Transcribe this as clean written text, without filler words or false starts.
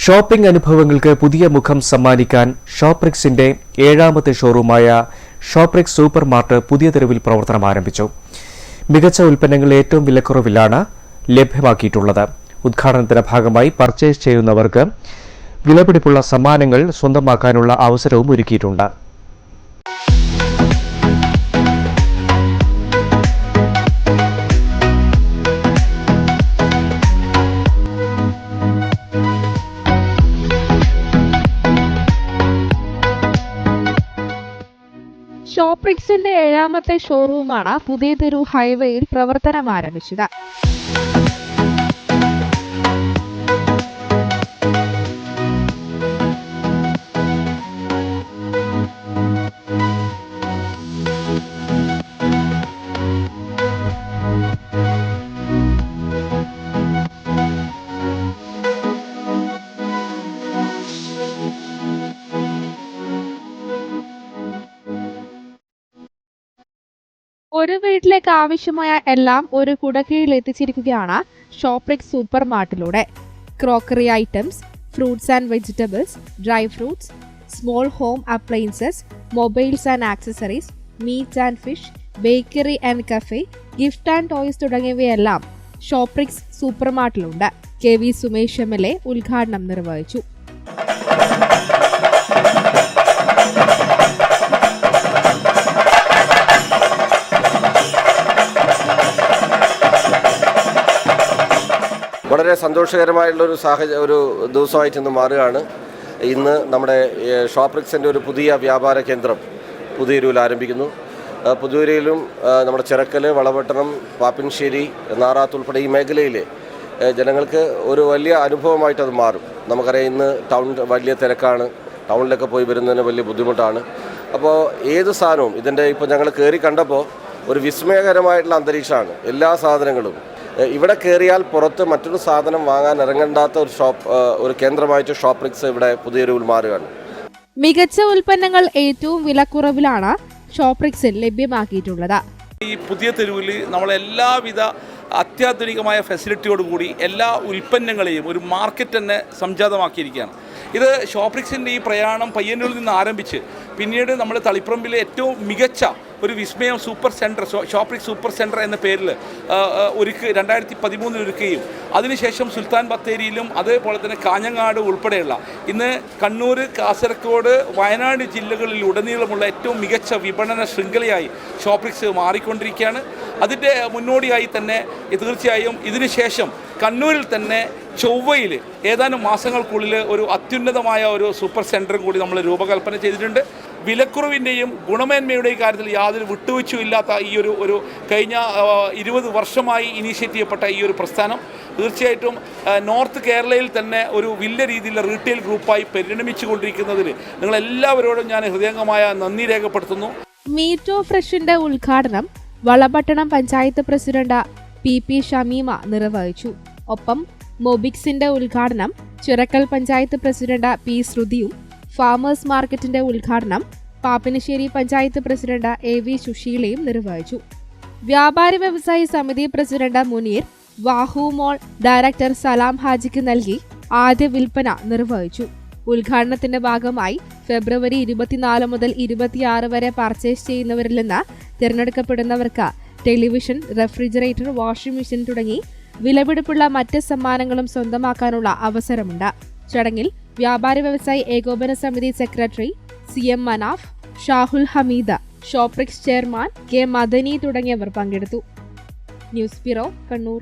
Shopping അനുഭവങ്ങൾക്ക് പുതിയ മുഖം സമ്മാനിക്കാൻ ഷോപ്രിക്സിന്റെ 7ാമത്തെ ഷോറൂമായ Shoprix super mart പുതിയ തെരുവിൽ പ്രവർത്തനം ആരംഭിച്ചു. മികച്ച ഉൽപ്പന്നങ്ങൾ ഏറ്റവും വിലക്കുറവിലാണ് ലഭ്യമാക്കിയിട്ടുള്ളത്. ഉദ്ഘാടനത്തിന്റെ ഭാഗമായി പർച്ചേസ് ചെയ്യുന്നവർക്ക് വിലപിടിപ്പുള്ള സമ്മാനങ്ങൾ സ്വന്തമാക്കാനുള്ള അവസരവും ഒരുക്കിയിട്ടുണ്ട്. ഷോപ്രിക്സിന്റെ 7ാമത്തെ ഷോറൂമാണ് പുതിയ തെരു ഹൈവേയിൽ പ്രവർത്തനം ആരംഭിച്ചത്. ഒരു വീട്ടിലേക്ക് ആവശ്യമായ എല്ലാം ഒരു കുടക്കീഴിൽ എത്തിച്ചിരിക്കുകയാണ് ഷോപ്രിക്സ് സൂപ്പർ മാർട്ടിലൂടെ. Crockery items, fruits and vegetables, dry fruits, small home appliances, mobiles and accessories, meat and fish, bakery and cafe, gift and toys തുടങ്ങിയവയെല്ലാം ഷോപ്രിക്സ് സൂപ്പർ മാർട്ടിലുണ്ട്. KV സുമേഷ് MLA ഉദ്ഘാടനം നിർവഹിച്ചു. വളരെ സന്തോഷകരമായിട്ടുള്ളൊരു ഒരു ദിവസമായിട്ട് ഇന്ന് മാറുകയാണ്. ഇന്ന് നമ്മുടെ ഷോപ്രിക്സിൻ്റെ ഒരു പുതിയ വ്യാപാര കേന്ദ്രം പുതിയൊരുവിൽ ആരംഭിക്കുന്നു. പുതിയൊരുവിലും നമ്മുടെ ചിറക്കൽ, വളപട്ടണം, പാപ്പിൻശ്ശേരി, നാറാത്ത് ഉൾപ്പെടെ ഈ മേഖലയിലെ ജനങ്ങൾക്ക് ഒരു വലിയ അനുഭവമായിട്ട് അത് മാറും. നമുക്കറിയാം, ഇന്ന് ടൗൺ വലിയ തിരക്കാണ്. ടൗണിലൊക്കെ പോയി വരുന്നതിന് വലിയ ബുദ്ധിമുട്ടാണ്. അപ്പോൾ ഏത് സാധനവും ഇപ്പോൾ ഞങ്ങൾ കയറി കണ്ടപ്പോൾ ഒരു വിസ്മയകരമായിട്ടുള്ള അന്തരീക്ഷമാണ്. എല്ലാ സാധനങ്ങളും ഇവിടെ കയറിയാൽ പുറത്ത് മറ്റൊരു സാധനം വാങ്ങാൻ ഇറങ്ങേണ്ടാത്ത ഒരു കേന്ദ്രമായിട്ട് ഷോപ്രിക്സ് ഇവിടെ പുതിയൊരു മാറുകയാണ്. മികച്ച ഉൽപ്പന്നങ്ങൾ ഏറ്റവും വിലക്കുറവിലാണ് ഷോപ്രിക്സിൽ ലഭ്യമാക്കിയിട്ടുള്ളത്. ഈ പുതിയ തെരുവിൽ നമ്മൾ എല്ലാവിധ അത്യാധുനികമായ ഫെസിലിറ്റിയോടുകൂടി എല്ലാ ഉൽപ്പന്നങ്ങളെയും ഒരു മാർക്കറ്റ് തന്നെ സംജാതമാക്കിയിരിക്കുകയാണ്. ഇത് ഷോപ്രിക്സിൻ്റെ ഈ പ്രയാണം പയ്യന്നൂരിൽ നിന്ന് ആരംഭിച്ച് പിന്നീട് നമ്മൾ തളിപ്പറമ്പിലെ ഏറ്റവും മികച്ച ഒരു വിസ്മയം super centre, Shoprix super centre എന്ന പേരിൽ 2013 ഒരുക്കുകയും അതിനുശേഷം സുൽത്താൻ ബത്തേരിയിലും അതേപോലെ തന്നെ കാഞ്ഞങ്ങാട് ഉൾപ്പെടെയുള്ള ഇന്ന് കണ്ണൂർ, കാസർഗോഡ്, വയനാട് ജില്ലകളിൽ ഉടനീളമുള്ള ഏറ്റവും മികച്ച വിപണന ശൃംഖലയായി ഷോപ്രിക്സ് മാറിക്കൊണ്ടിരിക്കുകയാണ്. അതിൻ്റെ മുന്നോടിയായി തന്നെ തീർച്ചയായും ഇതിനുശേഷം കണ്ണൂരിൽ തന്നെ ചൊവ്വയിൽ ഏതാനും മാസങ്ങൾക്കുള്ളിൽ ഒരു അത്യുന്നതമായ ഒരു സൂപ്പർ സെൻറ്ററും കൂടി നമ്മൾ രൂപകൽപ്പന ചെയ്തിട്ടുണ്ട്. വിലക്കുറവിൻ്റെയും ഗുണമേന്മയുടെയും കാര്യത്തിൽ യാതൊരു വിട്ടുവീഴ്ചയും ഇല്ലാത്ത ഈ ഒരു കഴിഞ്ഞ 20 വർഷമായി ഇനീഷ്യേറ്റ് ചെയ്യപ്പെട്ട ഈ ഒരു പ്രസ്ഥാനം തീർച്ചയായിട്ടും നോർത്ത് കേരളയിൽ തന്നെ ഒരു വലിയ രീതിയിലുള്ള റീറ്റെയിൽ ഗ്രൂപ്പായി പരിണമിച്ചുകൊണ്ടിരിക്കുന്നതിൽ നിങ്ങളെല്ലാവരോടും ഞാൻ ഹൃദയംഗമായ നന്ദി രേഖപ്പെടുത്തുന്നു. മീറ്റോ ഫ്രഷിന്റെ ഉദ്ഘാടനം വളപട്ടണം പഞ്ചായത്ത് പ്രസിഡന്റ് PP ഷമീമ നിർവഹിച്ചു. ഒപ്പം മൊബിക്സിന്റെ ഉദ്ഘാടനം ചിറക്കൽ പഞ്ചായത്ത് പ്രസിഡന്റ് P ശ്രുതിയും ഫാമേഴ്സ് മാർക്കറ്റിന്റെ ഉദ്ഘാടനം പാപ്പിനിശ്ശേരി പഞ്ചായത്ത് പ്രസിഡന്റ് AV സുശീലയും നിർവഹിച്ചു. വ്യാപാരി വ്യവസായി സമിതി പ്രസിഡന്റ് മുനീർ വാഹു മോൾ ഡയറക്ടർ സലാം ഹാജിക്ക് നൽകി ആദ്യ വിൽപ്പന നിർവഹിച്ചു. ഉദ്ഘാടനത്തിന്റെ ഭാഗമായി ഫെബ്രുവരി 24 മുതൽ 26 വരെ പർച്ചേസ് ചെയ്യുന്നവരിൽ നിന്ന് തിരഞ്ഞെടുക്കപ്പെടുന്നവർക്ക് ടെലിവിഷൻ, റെഫ്രിജറേറ്റർ, വാഷിംഗ് മെഷീൻ തുടങ്ങി വിലപിടിപ്പുള്ള മറ്റ് സമ്മാനങ്ങളും സ്വന്തമാക്കാനുള്ള അവസരമുണ്ട്. ചടങ്ങിൽ വ്യാപാരി വ്യവസായി ഏകോപന സമിതി secretary CM Manaf, Shahul Hameeda, Shoprix chairman K Madani തുടങ്ങിയവർ പങ്കെടുത്തു. News bureau, Kannur.